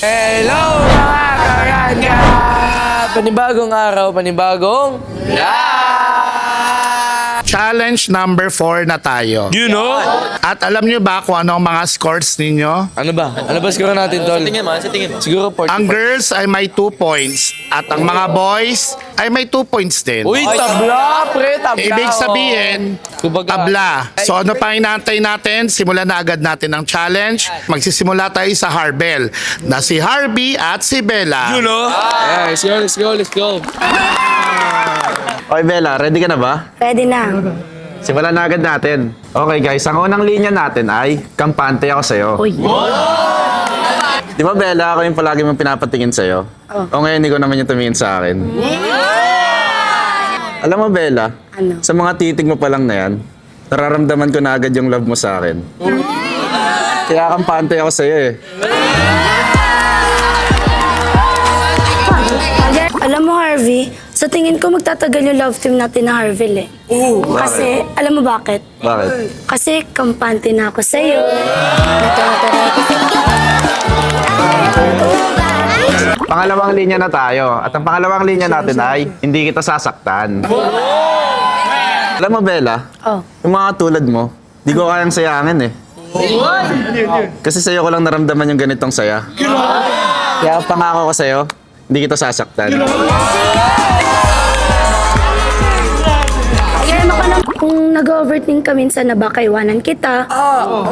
Hello mga karangga! Panibagong araw, panibagong Challenge number 4 na tayo. You know? At alam nyo ba kung ano ang mga scores ninyo? Ano ba? Ano ba siguro natin, Tol? Sa tingin mo. Siguro 40. Ang girls ay may 2 points at ang mga boys ay may 2 points din. Uy, tabla, pre, tabla. Ibig sabihin, Kumbaga, tabla. So ano pa inaantay natin? Simulan na agad natin ang challenge. Magsisimula tayo sa Harbel na si Harvey at si Bella. you know? Yeah, let's go. Okay, Bella, ready ka na ba? Pwede na. Simulan na agad natin. Okay guys, ang unang linya natin ay kampante ako sa'yo. Uy. Di ba Bella, ako yung palagi mong pinapatingin sa'yo? O ngayon, ikaw naman yung tumingin sa akin. Alam mo Bella, Ano? sa mga titig mo pa lang na yan, nararamdaman ko na agad yung love mo sa akin. Kaya kampante ako sa'yo eh. Alam mo, Harvey, sa tingin ko magtatagal yung love team natin na Harvey eh. Kasi, alam mo bakit? Bakit? Kasi kampante na ako sa'yo. Pangalawang linya na tayo. At ang pangalawang linya natin ay, hindi kita sasaktan. Alam mo Bella, Oh. yung mga tulad mo, di ko kayang sayangin eh. Kasi sa'yo ko lang naramdaman yung ganitong saya. Kaya pangako ko sa'yo, hindi kita sasaktan. Kung nag-overthink ka minsan na baka iwanan kita,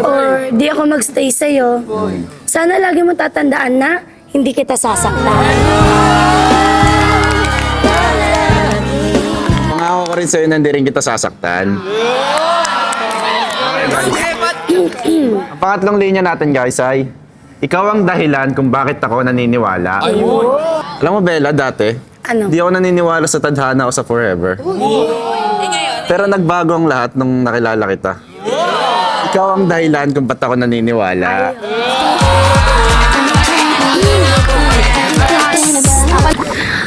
or di ako magstay sa'yo, sana lagi mo tatandaan na hindi kita sasaktan. Pangako ko rin sa'yo na hindi rin kita sasaktan. Ang pangatlong linya natin guys ay, ikaw ang dahilan kung bakit ako naniniwala. Alam mo Bella, dati, Ano? di ako naniniwala sa tadhana o sa forever. Pero nagbago ang lahat nung nakilala kita. Ikaw ang dahilan kung ba't ako naniniwala.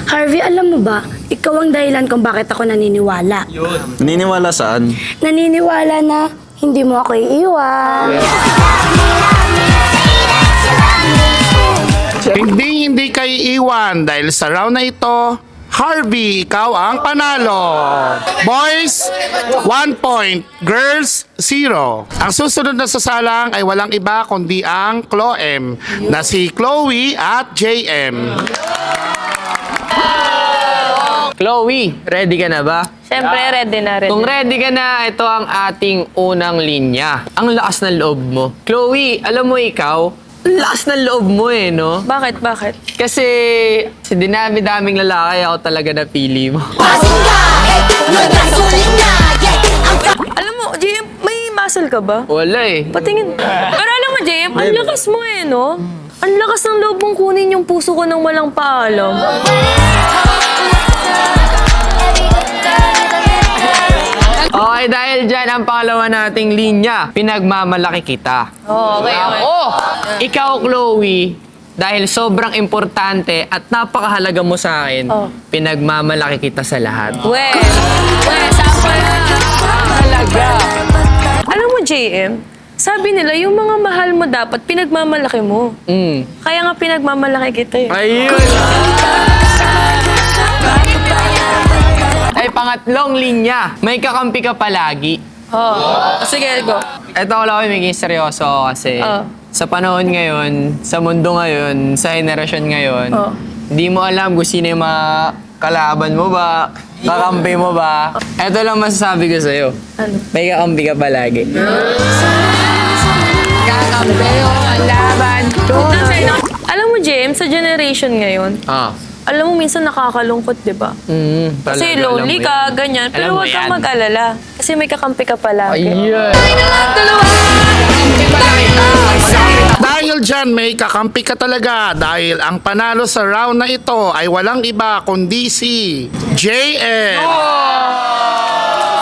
Harvey, alam mo ba, ikaw ang dahilan kung bakit ako naniniwala. Naniniwala saan? Naniniwala na hindi mo ako iiwan. Hindi kayo iwan dahil sa round na ito, Harvey, ikaw ang panalo. Boys, 1 point. Girls, 0. Ang susunod na sasalang ay walang iba kundi ang Chloe na si Chloe at JM. Chloe, ready ka na ba? Siyempre, ready na rin. Kung ready ka na, ito ang ating unang linya. Ang lakas ng loob mo. Chloe, alam mo ikaw, ang lakas ng loob mo eh, no? Bakit? Kasi sa dinami-daming lalaki, ako talaga napili mo. Alam mo, JM, may muscle ka ba? Wala eh. Patingin. Pero alam mo, JM, ang lakas mo eh, no? Ang lakas ng loob mong kunin yung puso ko nang walang paalam. Okay, dahil dyan ang pangalawa nating linya, pinagmamalaki kita. Okay. Ikaw, Chloe, dahil sobrang importante at napakahalaga mo sa akin, pinagmamalaki kita sa lahat. Sample na. Halaga. Alam mo, JM, sabi nila, yung mga mahal mo dapat pinagmamalaki mo. Kaya nga pinagmamalaki kita eh. Ayun! Ay, pangatlong linya, may kakampi ka palagi. Sige, go. Ito ko lang magiging seryoso ako kasi sa panahon ngayon, sa mundo ngayon, sa henerasyon ngayon, hindi mo alam kung sino yung mga kalaban mo ba, kakampi mo ba. Ito lang masasabi ko sa'yo. Ano? May kakampi ka palagi. Kakampi ko ang laban ko. Alam mo, JM, sa generation ngayon, alam mo, minsan nakakalungkot, di ba? Kasi lonely ka, ganyan. Pero huwag kang mag-alala. Kasi may kakampi ka palagi. Ayun. Dahil dyan, may kakampi ka talaga dahil ang panalo sa round na ito ay walang iba kundi si JM.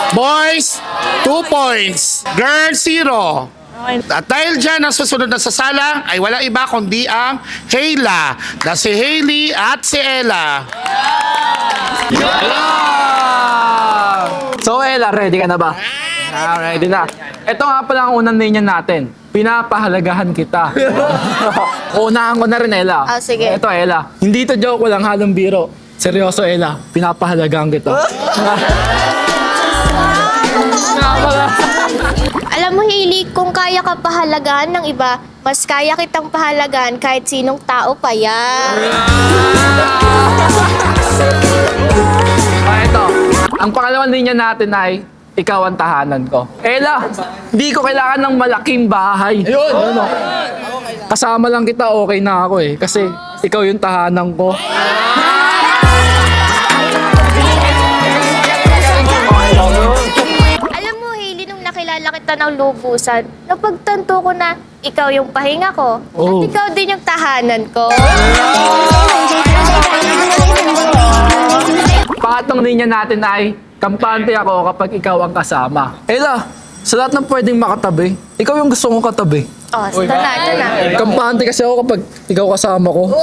Boys, 2 points. Girls, 0. At dahil dyan, ang susunod na sasalang ay walang iba kundi ang Hayla na si Hailey at si Ella. So, Ella, ready ka na ba? Ready na. Ito nga pala ang unang linya natin. pinapahalagahan kita. Unahan ko na rin, Ella. Ah, sige. Ito, Ella. Hindi to joke, walang halong biro. Seryoso, Ella. Pinapahalagahan kita. Alam mo, Hailey, kung kaya ka pahalagaan ng iba, mas kaya kitang pahalagaan kahit sinong tao pa yan. Ito. Ang pangalawang linya natin ay ikaw ang tahanan ko. Ella, hindi ko kailangan ng malaking bahay. Ayun. Kasama lang kita, okay na ako eh. Kasi ikaw yung tahanan ko. Alam mo, Hailey, nung nakilala kita ng lubusan, napagtanto ko na ikaw yung pahinga ko Oh. at ikaw din yung tahanan ko. Pangatlong linya natin ay kampante ako kapag ikaw ang kasama. Ella, sa lahat ng pwedeng makatabi, ikaw yung gusto kong katabi. Oh, ito na. Kampante kasi ako kapag ikaw kasama ko.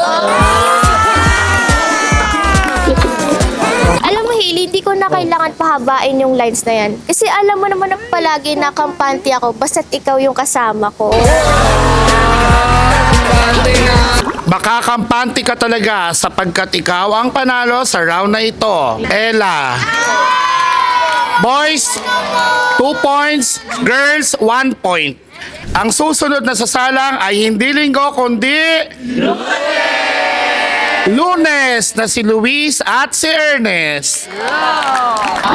Alam mo, Hailey, hindi ko na kailangan pahabain yung lines na yan. Kasi alam mo naman na palagi na kampante ako basta't ikaw yung kasama ko. Baka kampante ka talaga sapagkat ikaw ang panalo sa round na ito. Ella. Boys, 2 points. Girls, 1 point. Ang susunod na sasalang ay hindi linggo kundi Lunes na si Luis at si Ernest.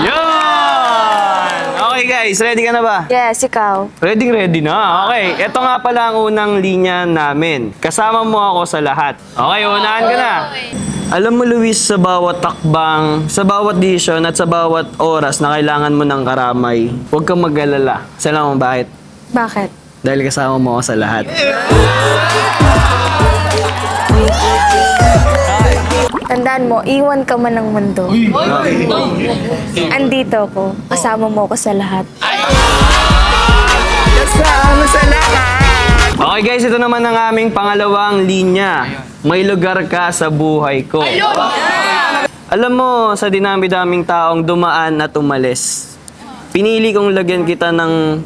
Yun! Okay guys, ready ka na ba? Yes, ikaw. Ready na. Okay, ito nga pala ang unang linya namin. Kasama mo ako sa lahat. Okay, unahan ka na. Alam mo, Luis, sa bawat takbang, sa bawat desisyon at sa bawat oras na kailangan mo ng karamay, huwag kang mag-alala. Alam mo bakit? Bakit? Dahil kasama mo ako sa lahat. Tandaan mo, iwan ka man ng mundo. Andito ako. Kasama mo ako sa lahat. Kasama sa lahat. Okay guys, ito naman ang aming pangalawang linya. May lugar ka sa buhay ko. Alam mo, sa dinami-daming taong dumaan at umalis, pinili kong lagyan kita ng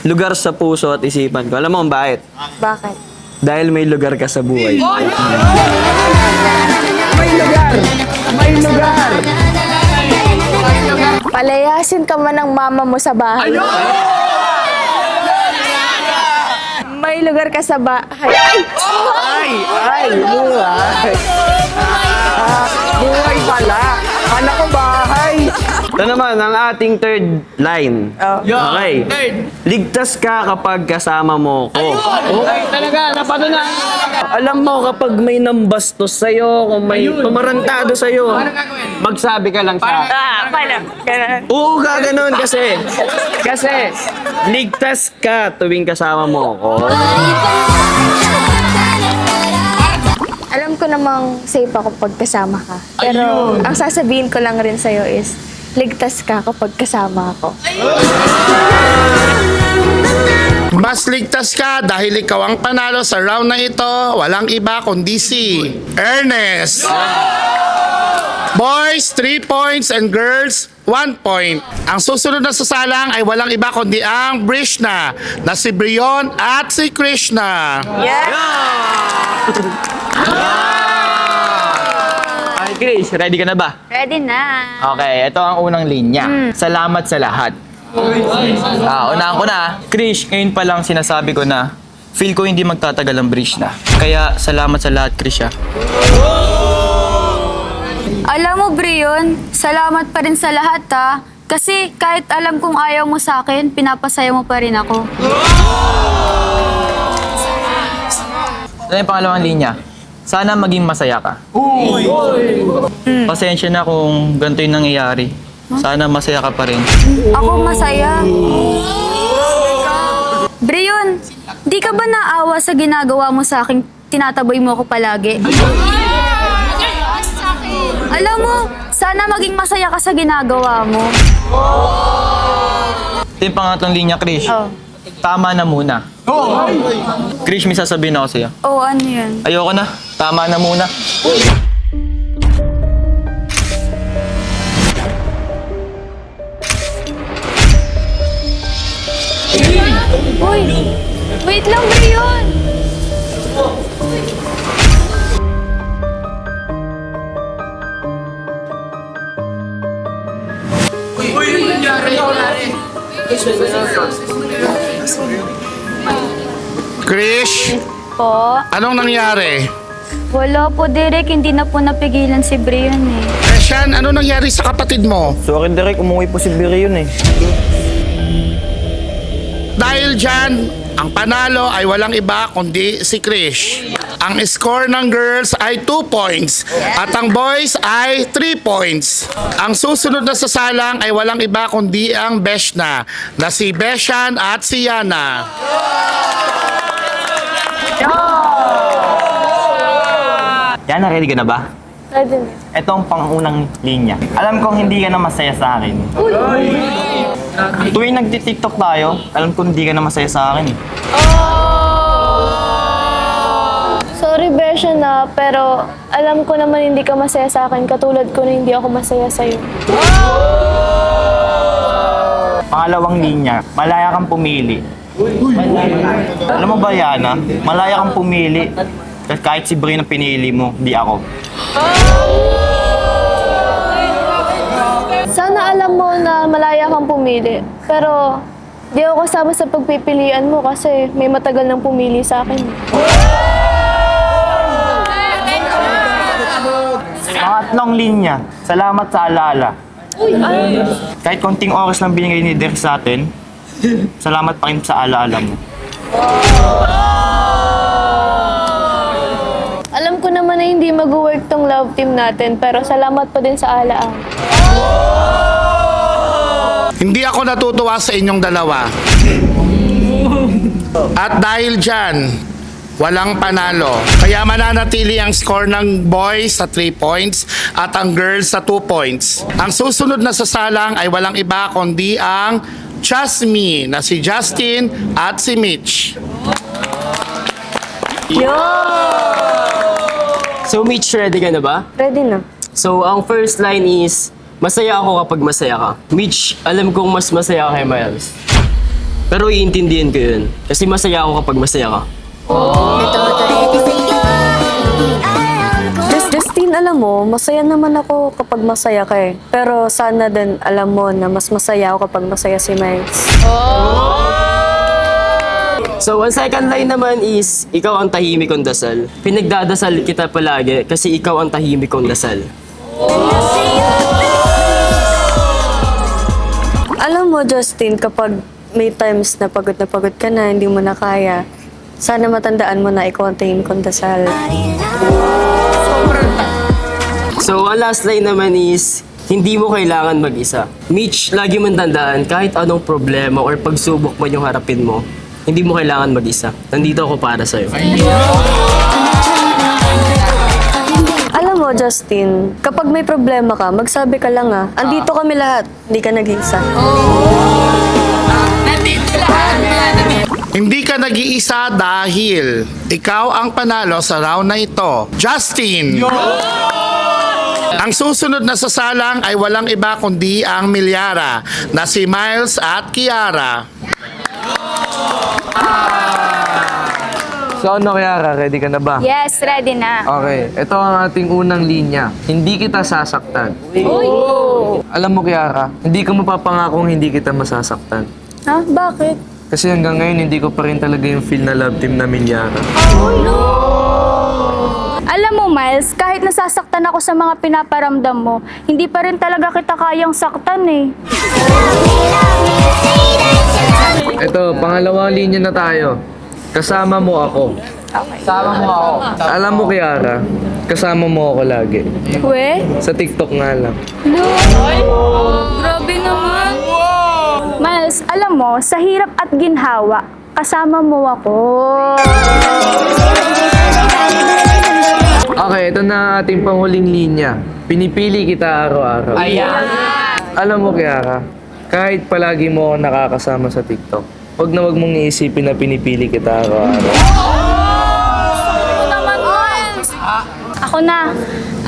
lugar sa puso at isipan ko. Alam mo kung bakit? Bakit? Dahil may lugar ka sa buhay. Palayasin ka man ng mama mo sa bahay. May lugar ka sa bahay. Ay! Buhay pala. Anak ko bahay. Ito naman ang ating third line. Okay. Ligtas ka kapag kasama mo ko. Okay, talaga. Napano na. Alam mo kapag may nambastos sa'yo, kung may pumarantado sa'yo, magsabi ka lang sa Oo ka ganun kasi ligtas ka tuwing kasama mo ko. Alam ko namang safe ako pag kasama ka. Pero ang sasabihin ko lang rin sa'yo is, ligtas ka kapag kasama ako. Mas ligtas ka dahil ikaw ang panalo sa round na ito. Walang iba kundi si Ernest. Boys, 3 points and girls, 1 point. Ang susunod na sasalang ay walang iba kundi ang Brishna na si Brion at si Krishna. Ay, Chris, ready ka na ba? Ready na. Okay, ito ang unang linya. Salamat sa lahat. Unahan ko na. Krish, ngayon pa lang sinasabi ko na feel ko hindi magtatagal ang bridge na. Kaya salamat sa lahat, Krish. Alam mo, Brion, salamat pa rin sa lahat, ha? Kasi kahit alam kong ayaw mo sa akin, pinapasaya mo pa rin ako. Ito yung pangalawang linya. Sana maging masaya ka. Pasensya na kung ganito yung nangyayari. Sana masaya ka pa rin. Ako masaya. Brion, di ka ba naawa sa ginagawa mo sa akin? Tinataboy mo ako palagi. Alam mo, sana maging masaya ka sa ginagawa mo. Ito yung pangatlong linya, Krish. Tama na muna. Krish, may sasabihin ako sa'yo. Oo, ano yan? Ayoko na. Tama na muna. Uy, Wait lang, Brion! Krish, Po? anong nangyari? Wala po, Derek. Hindi na po napigilan si Brion eh. Reshan, ano nangyari sa kapatid mo? Sorry, Derek. Umuwi po si Brion eh. Dahil dyan, ang panalo ay walang iba kundi si Krish. Ang score ng girls ay 2 points at ang boys ay 3 points. Ang susunod na sasalang ay walang iba kundi ang Beshna na si Beshan at si Yana. Yana, ready ka na ba? Ready na. Ito ang pangunang linya. Alam kong hindi ka na masaya sa akin. Tuwing nagti-TikTok tayo, alam kong hindi ka na masaya sa akin. Sorry, Besha na, pero alam ko naman hindi ka masaya sa akin, katulad ko na hindi ako masaya sa'yo. Pangalawang linya, malaya kang pumili. Alam mo ba, Yana? Malaya kang pumili. Kahit si Brian ang pinili mo, di ako. Sana alam mo na malaya kang pumili, pero di ako kasama sa pagpipilian mo kasi may matagal nang pumili sa akin. Pangatlong linya, salamat sa alaala. Kahit konting oras lang binigay ni Derek sa atin, salamat pa rin sa alaala mo. Alam ko naman na hindi mag-work tong love team natin, pero salamat pa din sa alaang. Hindi ako natutuwa sa inyong dalawa. At dahil dyan, walang panalo. Kaya mananatili ang score ng boys sa 3 points at ang girls sa 2 points. Ang susunod na sasalang ay walang iba kundi ang Just Me na si Justin at si Mitch. So Mitch, ready ka na ba? Ready na. So ang first line is, masaya ako kapag masaya ka. Mitch, alam kong mas masaya ka kay Miles. Pero iintindihin ko yun. Kasi masaya ako kapag masaya ka. Justin, alam mo, masaya naman ako kapag masaya ka eh. Pero sana din alam mo na mas masaya ako kapag masaya si Miles. So ang second line naman is, ikaw ang tahimik kong dasal. Pinagdadasal kita palagi kasi ikaw ang tahimik kong dasal. Alam mo, Justin, kapag may times na pagod ka na, hindi mo na kaya, sana matandaan mo na ikaw ang tahimik kong dasal. So ang last line naman is, hindi mo kailangan mag-isa. Mitch, lagi mong tandaan kahit anong problema or pagsubok man yung harapin mo, hindi mo kailangan mag-isa. Nandito ako para sa'yo. Alam mo, Justin, kapag may problema ka, magsabi ka lang ah. Andito kami lahat, hindi ka nag-iisa. Hindi ka nag-iisa dahil ikaw ang panalo sa round na ito. Justin! Ang susunod na sasalang ay walang iba kundi ang Milyara na si Miles at Kiara. So ano, Kiara, ready ka na ba? Yes, ready na. Okay, ito ang ating unang linya. Hindi kita sasaktan. Alam mo, Kiara, hindi ko mapapangakong hindi kita masasaktan. Ha? Bakit? Kasi hanggang ngayon, hindi ko pa rin talaga yung feel na love team namin, Yara. Alam mo, Miles, kahit nasasaktan ako sa mga pinaparamdam mo, hindi pa rin talaga kita kayang saktan eh. Ito, pangalawang linya na tayo. Kasama mo ako. Sama mo ako. Alam mo, Kiara, kasama mo ako lagi. We? Sa TikTok nga lang. Grabe naman. Miles, alam mo, sa hirap at ginhawa, kasama mo ako. Okay, ito na ating panghuling linya. Pinipili kita araw-araw. Ayan. Alam mo, Kiara, kahit palagi mo ako nakakasama sa TikTok, wag mong iisipin na pinipili kita araw-araw. Ako na.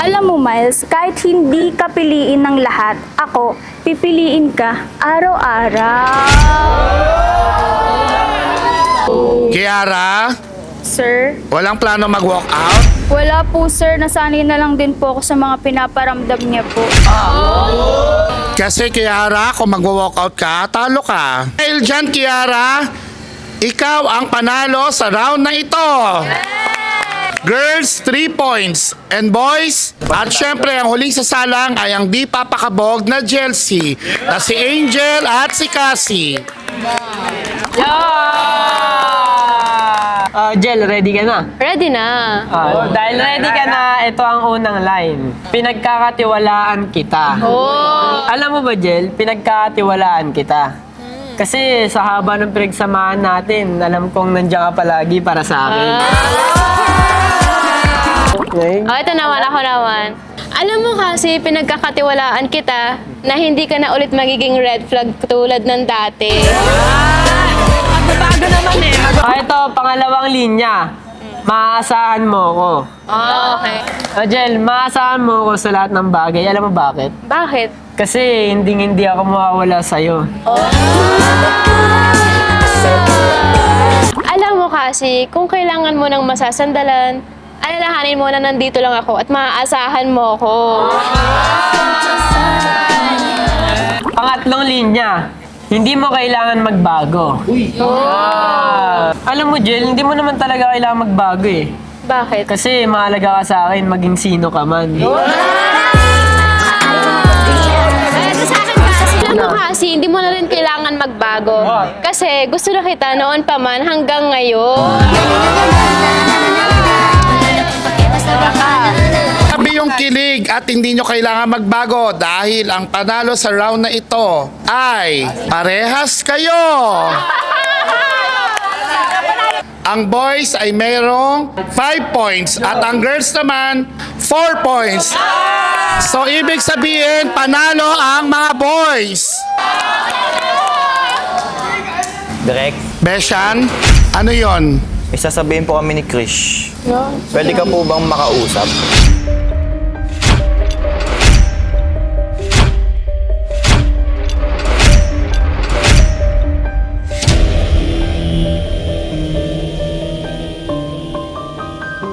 Alam mo, Miles, kahit hindi ka piliin ng lahat, ako, pipiliin ka araw-araw. Kiara, Sir? walang plano mag-walk out? Wala po, sir. Nasanay na lang din po ako sa mga pinaparamdam niya po. Kasi Kiara, kung mag-walk out ka, talo ka. Dahil dyan, Kiara, ikaw ang panalo sa round na ito. Girls, 3 points. And boys, at syempre ang huling sasalang ay ang di papakabog na Chelsea, na si Angel at si Cassie. Jel, ready ka na? Ready na. Dahil ready ka na, ito ang unang line. Pinagkakatiwalaan kita. Alam mo ba, Jel? Pinagkakatiwalaan kita. Kasi sa haba ng pinagsamahan natin, alam kong nandiyan ka palagi para sa akin. Ito naman, ako naman. Alam mo kasi, pinagkakatiwalaan kita na hindi ka na ulit magiging red flag tulad ng dati. Bago naman eh. Ito, pangalawang linya. Maaasahan mo ko. Okay. Jel, maaasahan mo ko sa lahat ng bagay. Alam mo bakit? Bakit? Kasi hindi ako mawawala sa'yo. Alam mo kasi, kung kailangan mo ng masasandalan, alalahanin mo na nandito lang ako at maaasahan mo ko. Pangatlong linya. Hindi mo kailangan magbago. Alam mo, Jel, hindi mo naman talaga kailangan magbago eh. Bakit? Kasi mahalaga ka sa akin, maging sino ka man. Alam mo kasi, hindi mo na rin kailangan magbago. Kasi gusto na kita noon pa man hanggang ngayon. Sabi yung kilig at hindi nyo kailangan magbago dahil ang panalo sa round na ito ay parehas kayo. Ang boys ay mayroong 5 points at ang girls naman 4 points. So ibig sabihin panalo ang mga boys. Direk, Beshan, ano yon? may sasabihin po kami ni Krish. Pwede ka po bang makausap?